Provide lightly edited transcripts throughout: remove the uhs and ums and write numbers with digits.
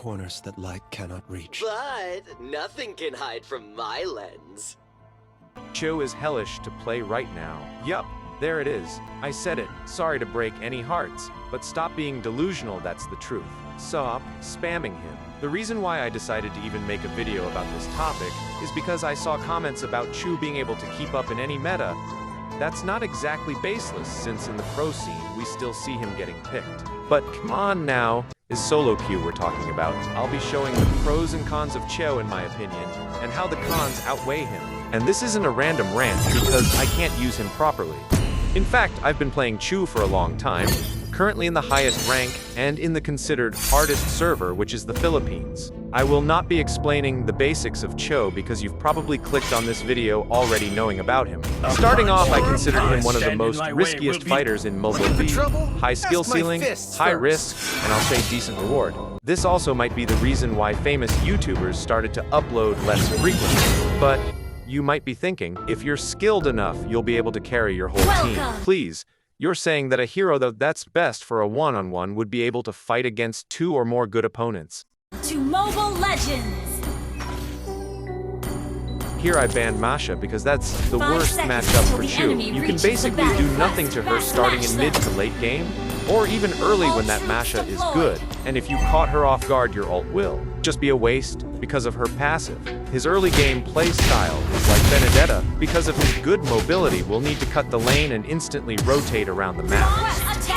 corners that light cannot reach. But nothing can hide from my lens. Chou is hellish to play right now. Yup, there it is. I said it. Sorry to break any hearts, but stop being delusional, that's the truth. Stop spamming him. The reason why I decided to even make a video about this topic is because I saw comments about Chou being able to keep up in any meta. That's not exactly baseless, since in the pro scene, we still see him getting picked. But come on now, is solo queue we're talking about. I'll be showing the pros and cons of Chou in my opinion, and how the cons outweigh him. And this isn't a random rant, because I can't use him properly. In fact, I've been playing Chou for a long time, currently in the highest rank, and in the considered hardest server, which is the Philippines. I will not be explaining the basics of Chou because you've probably clicked on this video already knowing about him. Starting off, I considered him one of the most riskiest fighters in MLBB. High skill ceiling, high risk, and I'll say decent reward. This also might be the reason why famous YouTubers started to upload less frequently. But you might be thinking, if you're skilled enough, you'll be able to carry your whole team. Please. You're saying that a hero that's best for a one-on-one would be able to fight against 2 or more good opponents. To Mobile Legends! Here I banned Masha because that's the worst matchup for Chou. You can basically do nothing to her starting in mid to late game, or even early when that Masha is good, and if you caught her off guard your ult will just be a waste because of her passive. His early game play style is like Benedetta, because of his good mobility will need to cut the lane and instantly rotate around the map.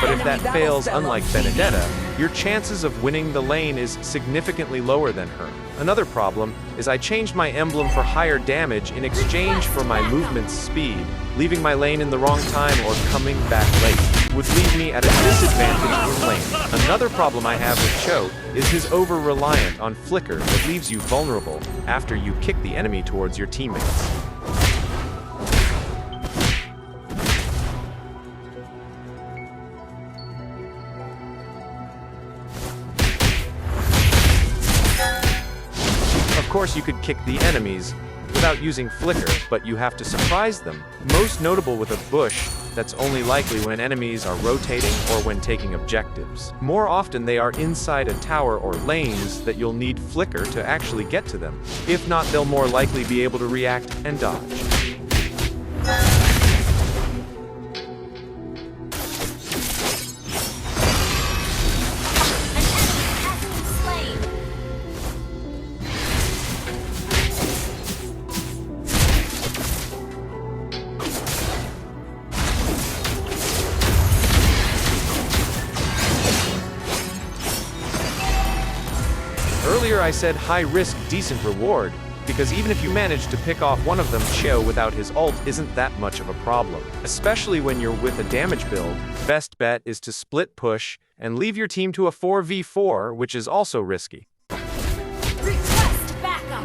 But if that fails, unlike Benedetta, your chances of winning the lane is significantly lower than her. Another problem is I changed my emblem for higher damage in exchange for my movement speed. Leaving my lane in the wrong time or coming back late would leave me at a disadvantage in lane. Another problem I have with Chou is his over-reliance on flicker that leaves you vulnerable after you kick the enemy towards your teammates. Of course, you could kick the enemies without using flicker, but you have to surprise them. Most notable with a bush that's only likely when enemies are rotating or when taking objectives. More often they are inside a tower or lanes that you'll need flicker to actually get to them. If not, they'll more likely be able to react and dodge. Earlier I said high risk, decent reward, because even if you manage to pick off one of them, Chou without his ult isn't that much of a problem. Especially when you're with a damage build, best bet is to split push and leave your team to a 4v4, which is also risky. Request backup!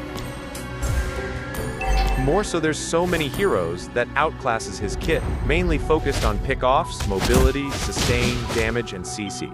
More so there's so many heroes that outclasses his kit, mainly focused on pickoffs, mobility, sustain, damage, and CC.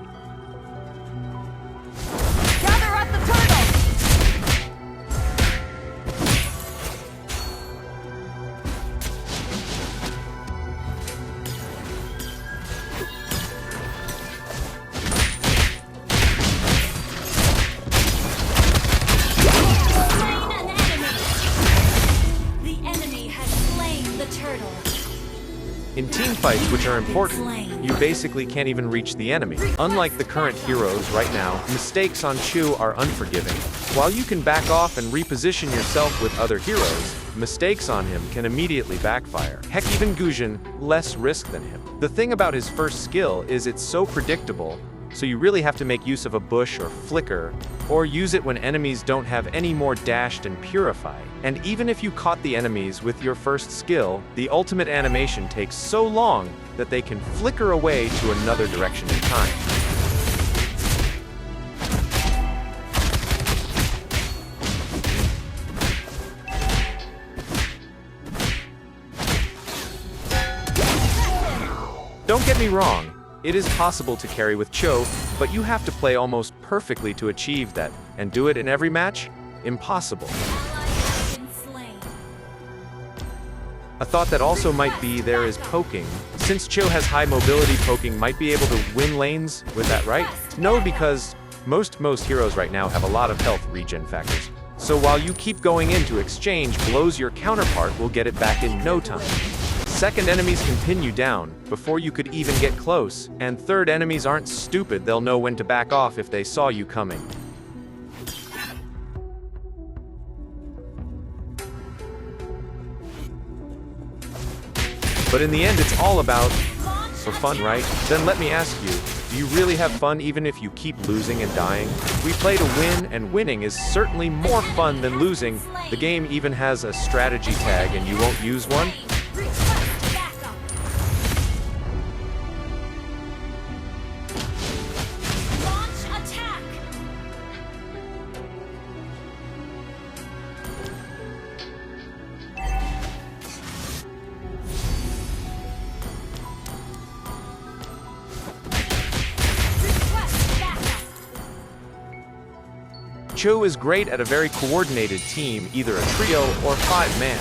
In teamfights, which are important, you basically can't even reach the enemy. Unlike the current heroes right now, mistakes on Chou are unforgiving. While you can back off and reposition yourself with other heroes, mistakes on him can immediately backfire. Heck, even Guzhan, less risk than him. The thing about his first skill is it's so predictable, so you really have to make use of a bush or flicker, or use it when enemies don't have any more dashed and purify. And even if you caught the enemies with your first skill, the ultimate animation takes so long that they can flicker away to another direction in time. Don't get me wrong. It is possible to carry with Chou, but you have to play almost perfectly to achieve that, and do it in every match? Impossible. A thought that also might be there is poking. Since Chou has high mobility, poking might be able to win lanes with that, right? No, because Most heroes right now have a lot of health regen factors. So while you keep going in to exchange blows, your counterpart will get it back in no time. Second enemies can pin you down before you could even get close, and third enemies aren't stupid, they'll know when to back off if they saw you coming. But in the end, it's all about for fun, right? Then let me ask you, do you really have fun even if you keep losing and dying? We play to win, and winning is certainly more fun than losing. The game even has a strategy tag, and you won't use one? Chou is great at a very coordinated team, either a trio or 5-man.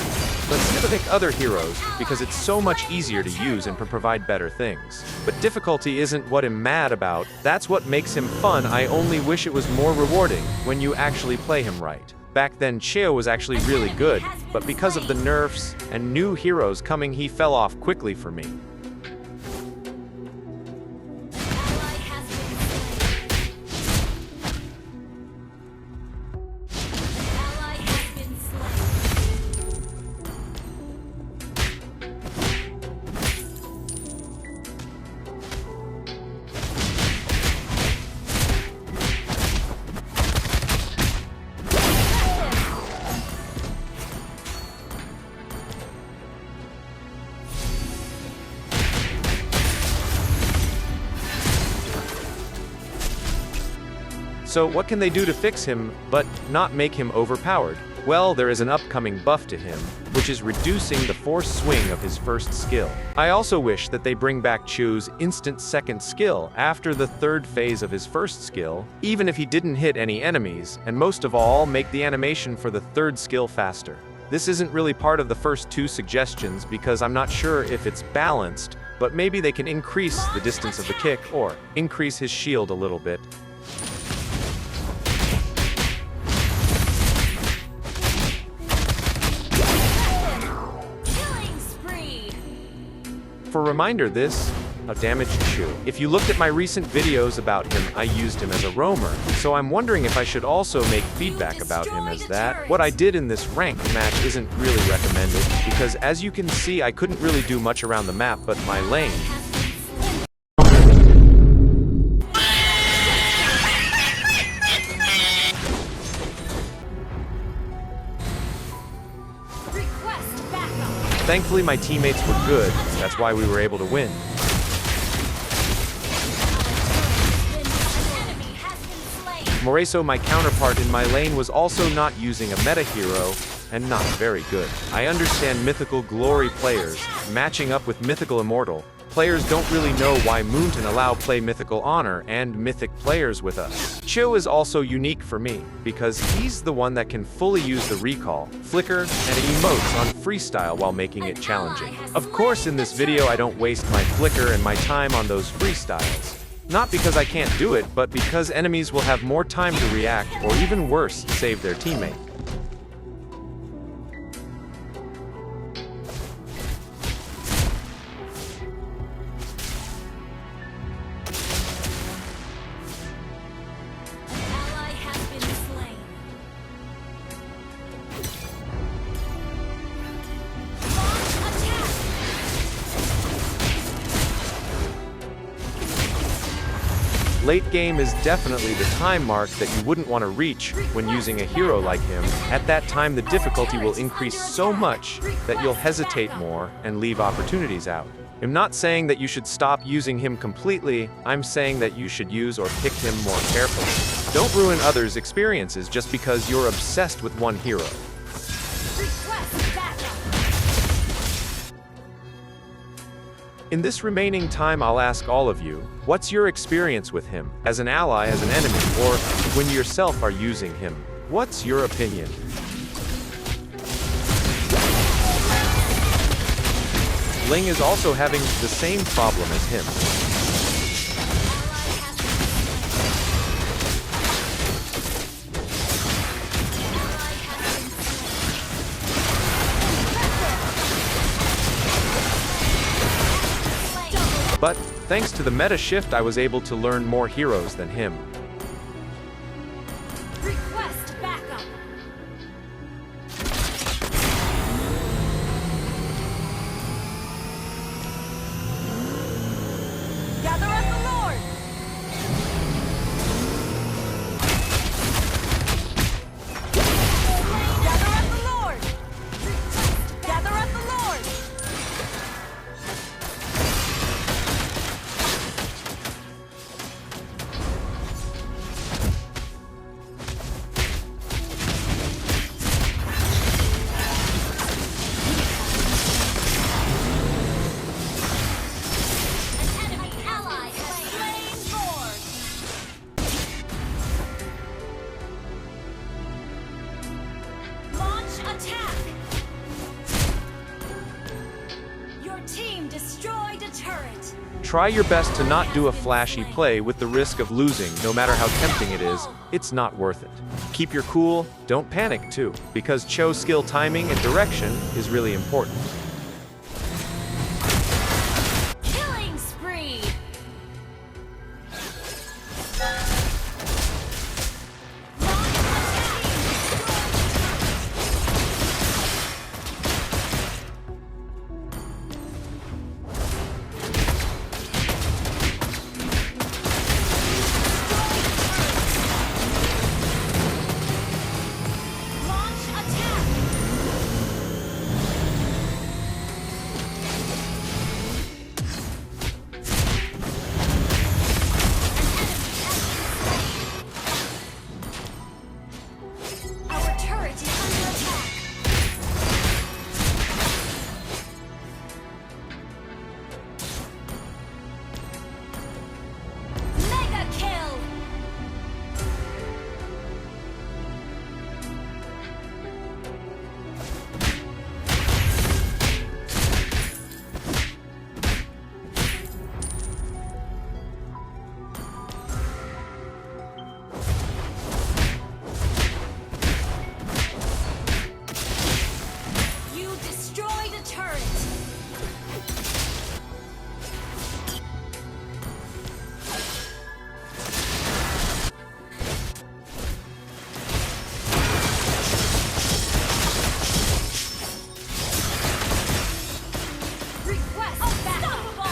Let's pick other heroes, because it's so much easier to use and provide better things. But difficulty isn't what I'm mad about, that's what makes him fun. I only wish it was more rewarding when you actually play him right. Back then, Chou was actually really good, but because of the nerfs and new heroes coming, he fell off quickly for me. So what can they do to fix him, but not make him overpowered? Well, there is an upcoming buff to him, which is reducing the force swing of his first skill. I also wish that they bring back Chou's instant second skill after the third phase of his first skill, even if he didn't hit any enemies, and most of all, make the animation for the third skill faster. This isn't really part of the first two suggestions because I'm not sure if it's balanced, but maybe they can increase the distance of the kick or increase his shield a little bit. For a reminder, this a damaged Chou. If you looked at my recent videos about him, I used him as a roamer, so I'm wondering if I should also make feedback about him as that. What I did in this ranked match isn't really recommended, because as you can see, I couldn't really do much around the map, but my lane Thankfully, my teammates were good, that's why we were able to win. Moreso, my counterpart in my lane, was also not using a meta hero, and not very good. I understand Mythical Glory players, matching up with Mythical Immortal. Players don't really know why Moonton allow play Mythical Honor and Mythic players with us. Chou is also unique for me, because he's the one that can fully use the recall, flicker, and emotes on freestyle while making it challenging. Of course, in this video I don't waste my flicker and my time on those freestyles. Not because I can't do it, but because enemies will have more time to react, or even worse, save their teammate. Late game is definitely the time mark that you wouldn't want to reach when using a hero like him. At that time, the difficulty will increase so much that you'll hesitate more and leave opportunities out. I'm not saying that you should stop using him completely, I'm saying that you should use or pick him more carefully. Don't ruin others' experiences just because you're obsessed with one hero. In this remaining time, I'll ask all of you, what's your experience with him, as an ally, as an enemy, or when you yourself are using him? What's your opinion? Ling is also having the same problem as him. But, thanks to the meta shift, I was able to learn more heroes than him. Request backup. Gather up the Lord. Gather up the Lord. Gather up the Lord. An enemy ally has slain Lord. Launch attack. Your team destroyed a turret. Try your best to not do a flashy play with the risk of losing. No matter how tempting it is, it's not worth it. Keep your cool, don't panic too, because Chou's skill timing and direction is really important. Killing spree. Launch attack. Our turret is under attack. Mega kill. You destroyed a turret. Request unstoppable.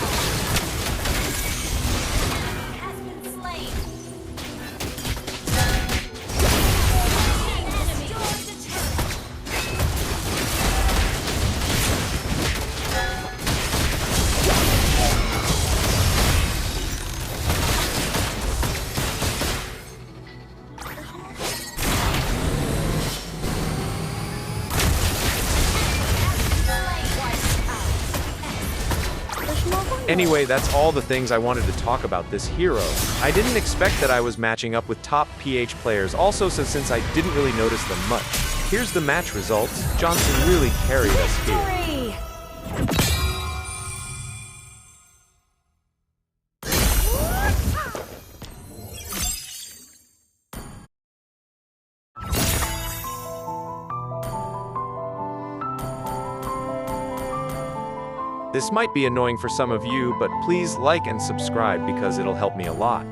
Enemy has been slain. Enemy destroyed a turret. Anyway, that's all the things I wanted to talk about this hero. I didn't expect that I was matching up with top PH players also, since I didn't really notice them much. Here's the match results. Johnson really carried us here. Victory! This might be annoying for some of you, but please like and subscribe because it'll help me a lot.